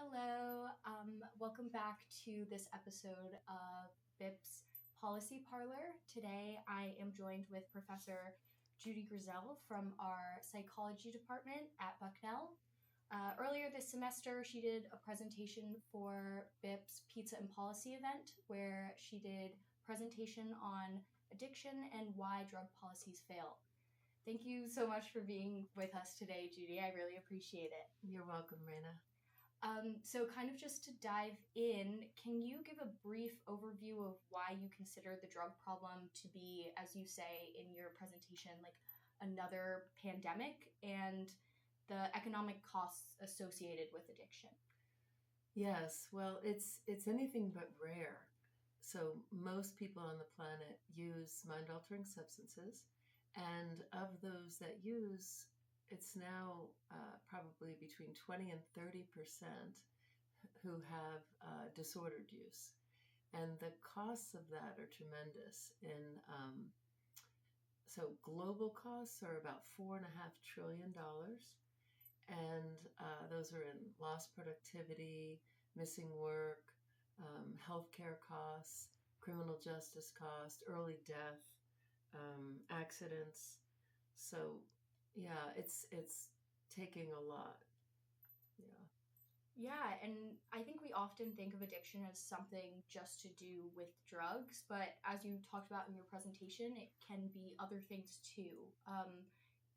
Hello, welcome back to this episode of BIP's Policy Parlor. Today I am joined with Professor Judy Grisel from our psychology department at Bucknell. Earlier this semester, she did a presentation for BIP's Pizza and Policy event where she did presentation on addiction and why drug policies fail. Thank you so much for being with us today, Judy. I really appreciate it. You're welcome, Rayna. So kind of just to dive in, can you give a brief overview of why you consider the drug problem to be, as you say in your presentation, like another pandemic and the economic costs associated with addiction? Yes, well, it's anything but rare. So most people on the planet use mind-altering substances, and of those that use, it's now probably between 20 and 30% who have disordered use. And the costs of that are tremendous. So global costs are about $4.5 trillion. And those are in lost productivity, missing work, healthcare costs, criminal justice costs, early death, accidents. So, yeah, it's taking a lot. Yeah. Yeah, and I think we often think of addiction as something just to do with drugs, but as you talked about in your presentation, it can be other things too.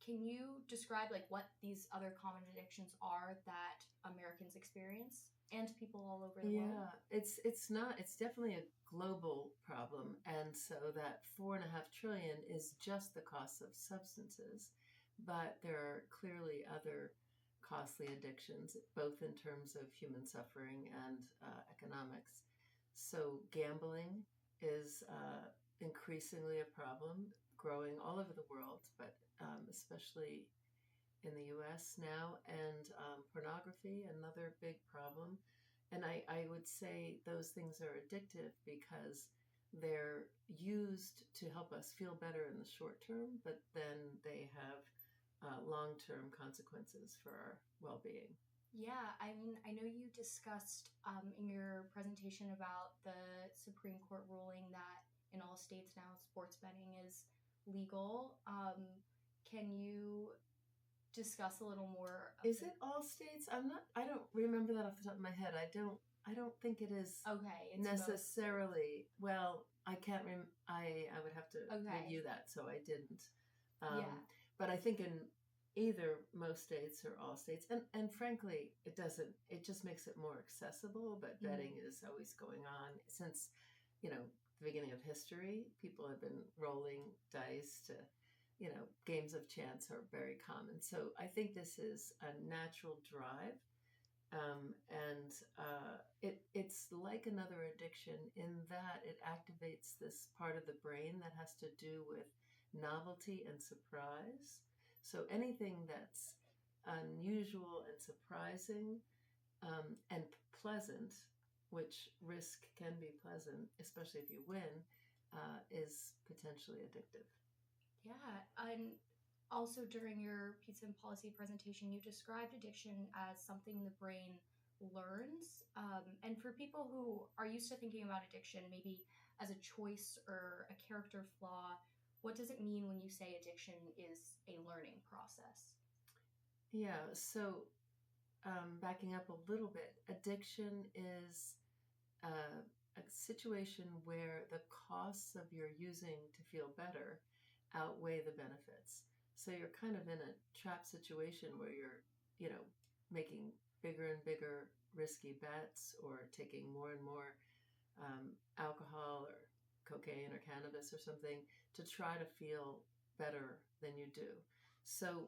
Can you describe like what these other common addictions are that Americans experience and people all over the world? Yeah, it's definitely a global problem, and so that 4.5 trillion is just the cost of substances, but there are clearly other costly addictions, both in terms of human suffering and economics. So gambling is increasingly a problem, growing all over the world, but especially in the U.S. now, and pornography, another big problem. And I would say those things are addictive because they're used to help us feel better in the short term, but then they have long-term consequences for our well-being. Yeah, I mean, I know you discussed in your presentation about the Supreme Court ruling that in all states now sports betting is legal. Can you discuss a little more? Is it all states? I don't remember that off the top of my head. I don't think it is Okay, it's necessarily. Well, I can't I would have to Okay. review that, so I didn't. Yeah. But I think in either most states or all states, and frankly, it just makes it more accessible, but betting is always going on since, the beginning of history. People have been rolling dice to, games of chance are very common. So I think this is a natural drive. And it's like another addiction in that it activates this part of the brain that has to do with novelty and surprise. So anything that's unusual and surprising and pleasant, which risk can be pleasant, especially if you win, is potentially addictive. Yeah, and also during your pizza and policy presentation, you described addiction as something the brain learns. And for people who are used to thinking about addiction, maybe as a choice or a character flaw, what does it mean when you say addiction is a learning process? Yeah, so backing up a little bit, addiction is a situation where the costs of your using to feel better outweigh the benefits. So you're kind of in a trap situation where you're, making bigger and bigger risky bets or taking more and more alcohol or cocaine or cannabis or something to try to feel better than you do. So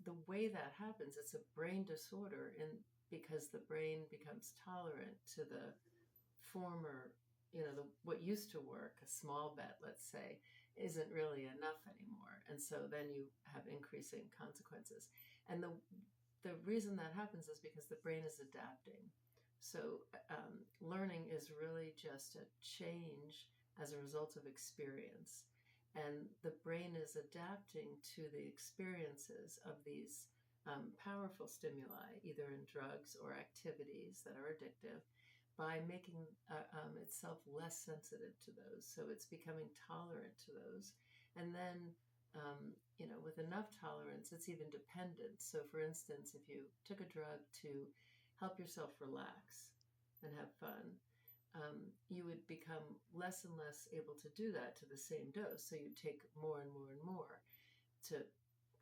the way that happens, it's a brain disorder, because the brain becomes tolerant to the former, what used to work, a small bet, let's say, isn't really enough anymore. And so then you have increasing consequences. And the reason that happens is because the brain is adapting. So learning is really just a change as a result of experience. And the brain is adapting to the experiences of these powerful stimuli, either in drugs or activities that are addictive, by making itself less sensitive to those. So it's becoming tolerant to those. And then, with enough tolerance, it's even dependent. So, for instance, if you took a drug to help yourself relax and have fun, you would become less and less able to do that to the same dose. So you'd take more and more and more to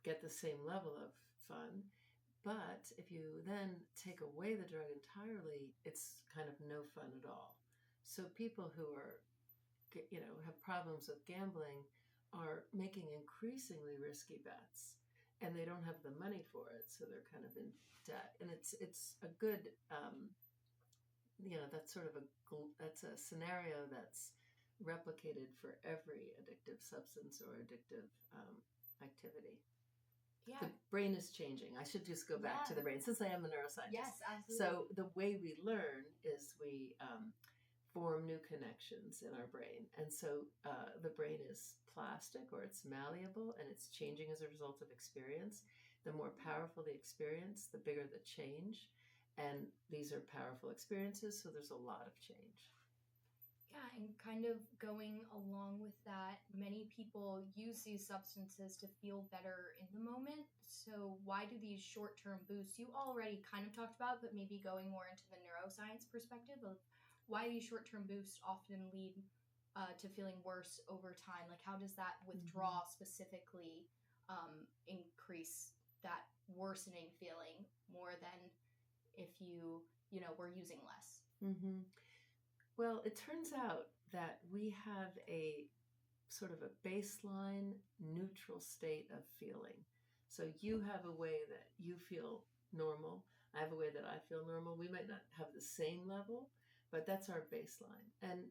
get the same level of fun. But if you then take away the drug entirely, it's kind of no fun at all. So people who are, have problems with gambling are making increasingly risky bets, and they don't have the money for it, so they're kind of in debt. And it's a good, that's a scenario that's replicated for every addictive substance or addictive activity. Yeah. The brain is changing. I should just go back to the brain, since I am a neuroscientist. Yes, absolutely. So the way we learn is we form new connections in our brain. And so the brain is plastic, or it's malleable, and it's changing as a result of experience. The more powerful the experience, the bigger the change. And these are powerful experiences, so there's a lot of change. Yeah, and kind of going along with that, many people use these substances to feel better in the moment. So why do these short-term boosts, you already kind of talked about, but maybe going more into the neuroscience perspective of why these short-term boosts often lead to feeling worse over time? Like, how does that withdrawal specifically increase that worsening feeling more than if you were using less? Mm-hmm. Well, it turns out that we have a sort of a baseline neutral state of feeling. So you have a way that you feel normal. I have a way that I feel normal. We might not have the same level, but that's our baseline. And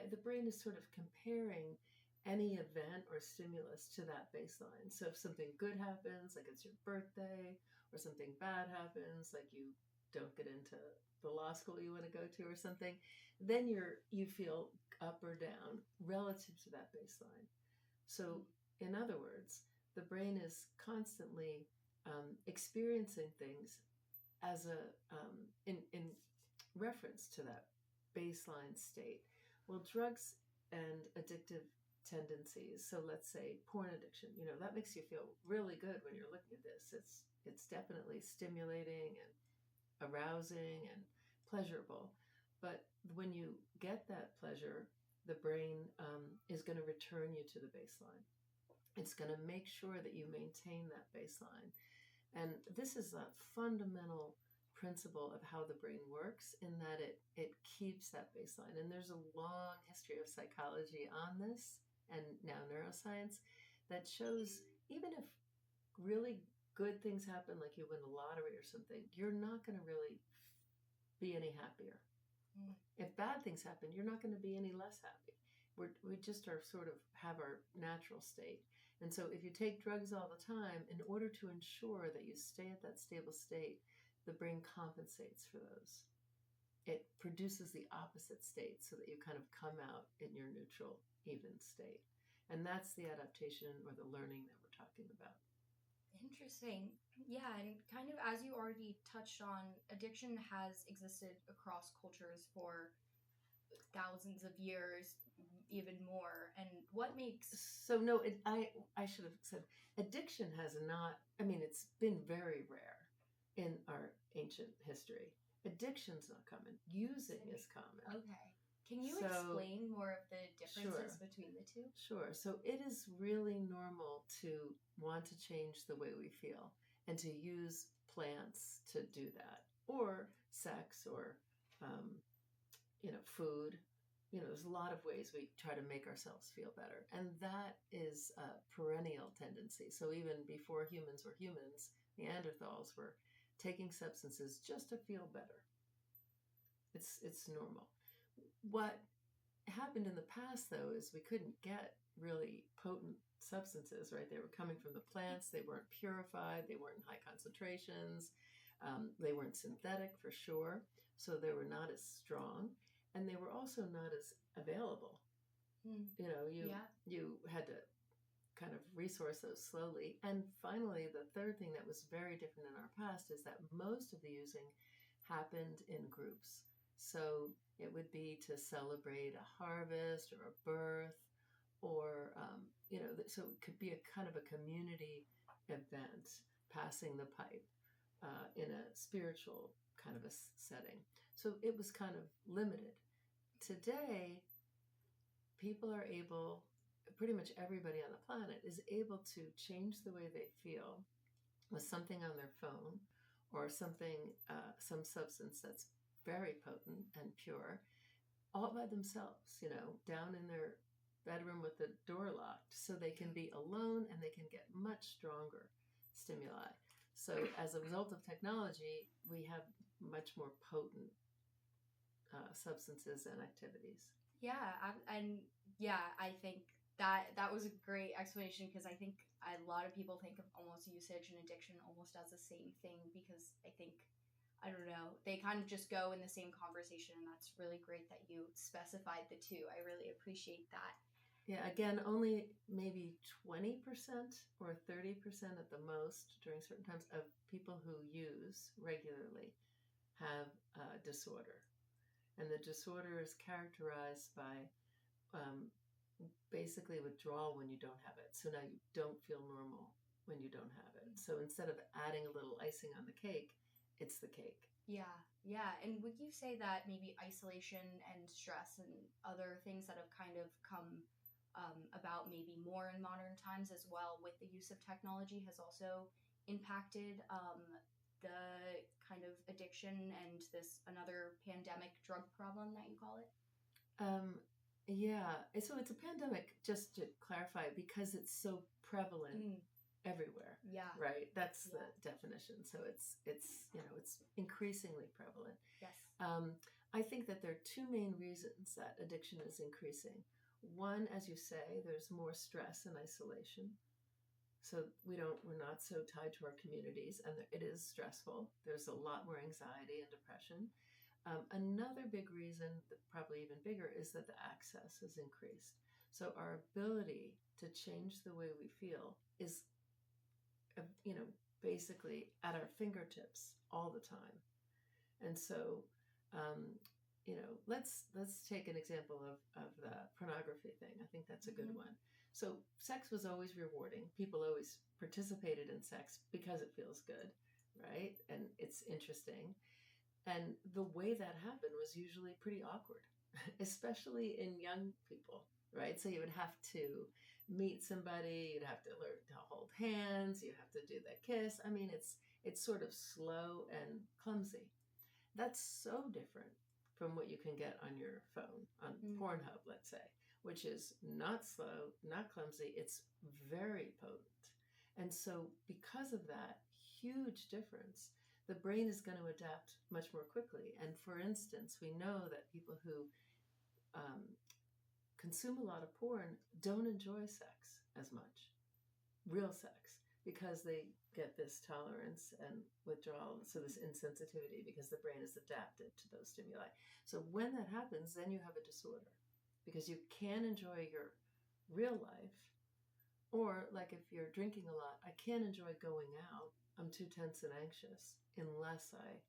the brain is sort of comparing any event or stimulus to that baseline. So if something good happens, like it's your birthday, or something bad happens, like you don't get into the law school you want to go to or something, then you feel up or down relative to that baseline. So in other words, the brain is constantly experiencing things as in reference to that baseline state. Well, drugs and addictive tendencies, so let's say porn addiction, that makes you feel really good when you're looking at this. It's definitely stimulating and arousing and pleasurable. But when you get that pleasure, the brain is going to return you to the baseline. It's going to make sure that you maintain that baseline. And this is a fundamental principle of how the brain works, in that it keeps that baseline. And there's a long history of psychology on this, and now neuroscience, that shows even if really good things happen, like you win the lottery or something, you're not going to really be any happier. If bad things happen, you're not going to be any less happy. We just are sort of have our natural state. And so if you take drugs all the time, in order to ensure that you stay at that stable state, the brain compensates for those. It produces the opposite state so that you kind of come out in your neutral, even state. And that's the adaptation or the learning that we're talking about. Interesting. Yeah, and kind of as you already touched on, addiction has existed across cultures for thousands of years, even more. And what makes... So no, I should have said addiction has not, it's been very rare in our ancient history. Addiction's not common. Using is common. Okay. Can you explain more of the differences between the two? Sure. So it is really normal to want to change the way we feel and to use plants to do that, or sex, or, food. There's a lot of ways we try to make ourselves feel better. And that is a perennial tendency. So even before humans were humans, Neanderthals were taking substances just to feel better. It's normal. What happened in the past, though, is we couldn't get really potent substances, right? They were coming from the plants. They weren't purified. They weren't in high concentrations. They weren't synthetic, for sure. So they were not as strong. And they were also not as available. You had to kind of resource those slowly. And finally, the third thing that was very different in our past is that most of the using happened in groups. So it would be to celebrate a harvest or a birth, or so it could be a kind of a community event, passing the pipe in a spiritual kind of a setting. So it was kind of limited. Today, people are able, pretty much everybody on the planet is able to change the way they feel with something on their phone, or something, some substance that's very potent and pure, all by themselves, down in their bedroom with the door locked, so they can be alone and they can get much stronger stimuli. So as a result of technology, we have much more potent substances and activities. Yeah, and I think that was a great explanation, because I think a lot of people think of almost usage and addiction almost as the same thing, because I think, I don't know, they kind of just go in the same conversation, and that's really great that you specified the two. I really appreciate that. Yeah, again, only maybe 20% or 30% at the most during certain times of people who use regularly have a disorder. And the disorder is characterized by basically withdrawal when you don't have it. So now you don't feel normal when you don't have it. So instead of adding a little icing on the cake, it's the cake. Yeah. And would you say that maybe isolation and stress and other things that have kind of come about maybe more in modern times as well with the use of technology has also impacted the kind of addiction and this another pandemic drug problem that you call it? Yeah, so it's a pandemic, just to clarify, because it's so prevalent everywhere. Yeah. Right? That's the definition. So it's increasingly prevalent. Yes. I think that there are two main reasons that addiction is increasing. One, as you say, there's more stress and isolation. So we're not so tied to our communities, and it is stressful. There's a lot more anxiety and depression. Another big reason, probably even bigger, is that the access has increased. So our ability to change the way we feel is, basically at our fingertips all the time. And so, let's take an example of the pornography thing. I think that's a good one. So sex was always rewarding. People always participated in sex because it feels good, right? And it's interesting. And the way that happened was usually pretty awkward, especially in young people, right? So you would have to meet somebody, you'd have to learn to hold hands, you have to do the kiss. I mean, it's sort of slow and clumsy. That's so different from what you can get on your phone, on Pornhub, let's say, which is not slow, not clumsy. It's very potent. And so because of that huge difference, the brain is going to adapt much more quickly. And for instance, we know that people who consume a lot of porn don't enjoy sex as much, real sex, because they get this tolerance and withdrawal, so this insensitivity, because the brain is adapted to those stimuli. So when that happens, then you have a disorder, because you can enjoy your real life. Or like if you're drinking a lot, I can't enjoy going out. I'm too tense and anxious unless I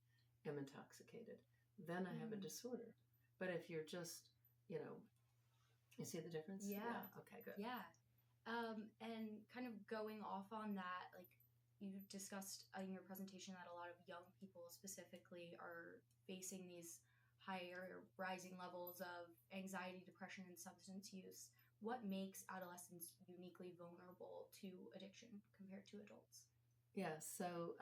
am intoxicated. Then I have a disorder. But if you're just, you see the difference? Yeah. Okay, good. Yeah. And kind of going off on that, like you discussed in your presentation that a lot of young people specifically are facing these higher rising levels of anxiety, depression, and substance use. What makes adolescents uniquely vulnerable to addiction compared to adults? Yeah, so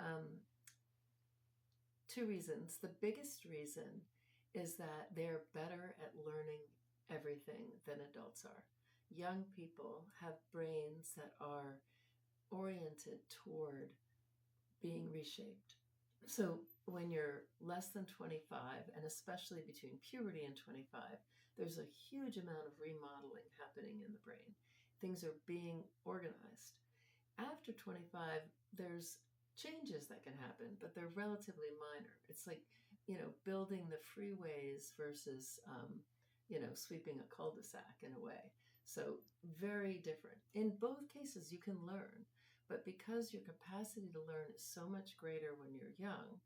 two reasons. The biggest reason is that they're better at learning everything than adults are. Young people have brains that are oriented toward being reshaped. So when you're less than 25, and especially between puberty and 25, there's a huge amount of remodeling happening in the brain. Things are being organized. After 25, there's changes that can happen, but they're relatively minor. It's like, building the freeways versus, sweeping a cul-de-sac in a way. So very different. In both cases, you can learn, but because your capacity to learn is so much greater when you're young,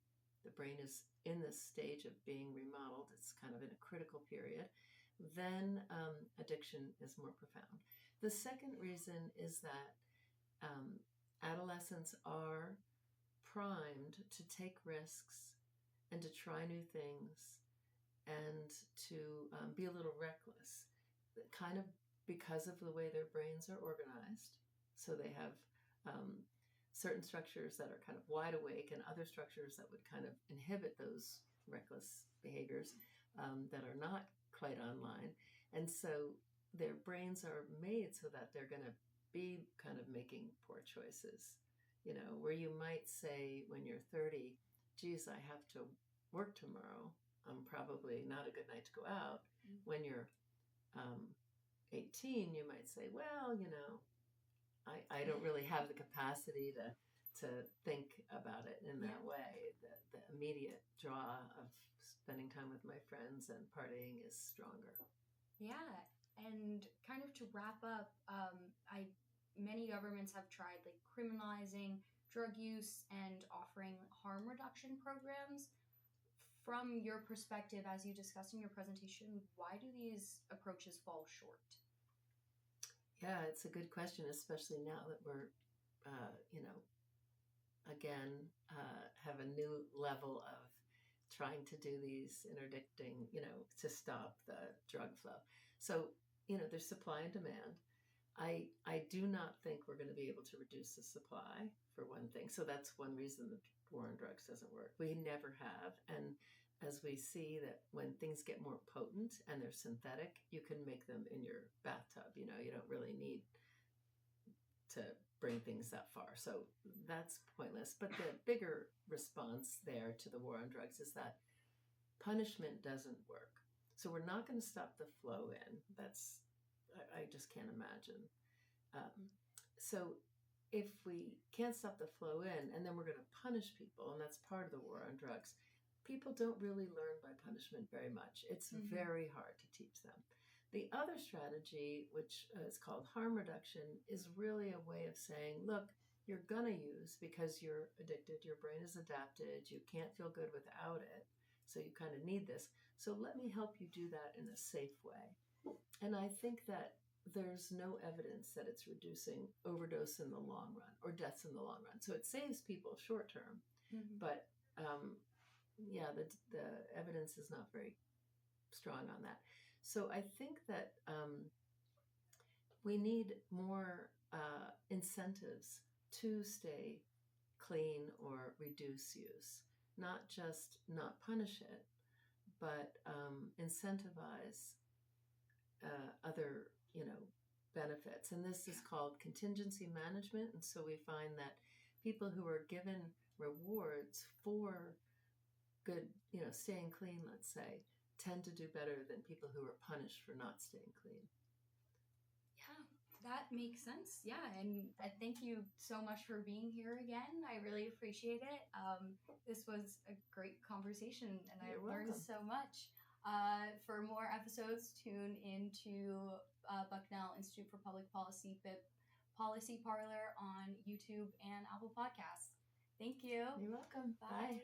the brain is in this stage of being remodeled, it's kind of in a critical period, then addiction is more profound. The second reason is that adolescents are primed to take risks and to try new things and to be a little reckless, kind of because of the way their brains are organized. So they have certain structures that are kind of wide awake and other structures that would kind of inhibit those reckless behaviors that are not quite online. And so their brains are made so that they're going to be kind of making poor choices. Where you might say when you're 30, geez, I have to work tomorrow. Probably not a good night to go out. When you're 18, you might say, well, I don't really have the capacity to think about it in that way. The immediate draw of spending time with my friends and partying is stronger. Yeah, and kind of to wrap up, many governments have tried like criminalizing drug use and offering harm reduction programs. From your perspective, as you discussed in your presentation, why do these approaches fall short? Yeah, it's a good question, especially now that we're, again, have a new level of trying to do these interdicting, to stop the drug flow. So, there's supply and demand. I do not think we're going to be able to reduce the supply, for one thing. So that's one reason the war on drugs doesn't work. We never have. And as we see that when things get more potent and they're synthetic, you can make them in your bathtub. You don't really need to bring things that far. So that's pointless. But the bigger response there to the war on drugs is that punishment doesn't work. So we're not going to stop the flow in. I just can't imagine. So if we can't stop the flow in and then we're going to punish people, and that's part of the war on drugs, people don't really learn by punishment very much. It's very hard to teach them. The other strategy, which is called harm reduction, is really a way of saying, look, you're going to use because you're addicted, your brain is adapted, you can't feel good without it, so you kind of need this. So let me help you do that in a safe way. And I think that there's no evidence that it's reducing overdose in the long run or deaths in the long run. So it saves people short term, but the evidence is not very strong on that. So I think that we need more incentives to stay clean or reduce use, not just not punish it, but incentivize other, benefits. And this is called contingency management. And so we find that people who are given rewards for good, staying clean, let's say, tend to do better than people who are punished for not staying clean. Yeah, that makes sense. Yeah, and I thank you so much for being here again. I really appreciate it. This was a great conversation, and I learned so much. For more episodes, tune into Bucknell Institute for Public Policy, BIP Policy Parlor on YouTube and Apple Podcasts. Thank you. You're welcome. Bye.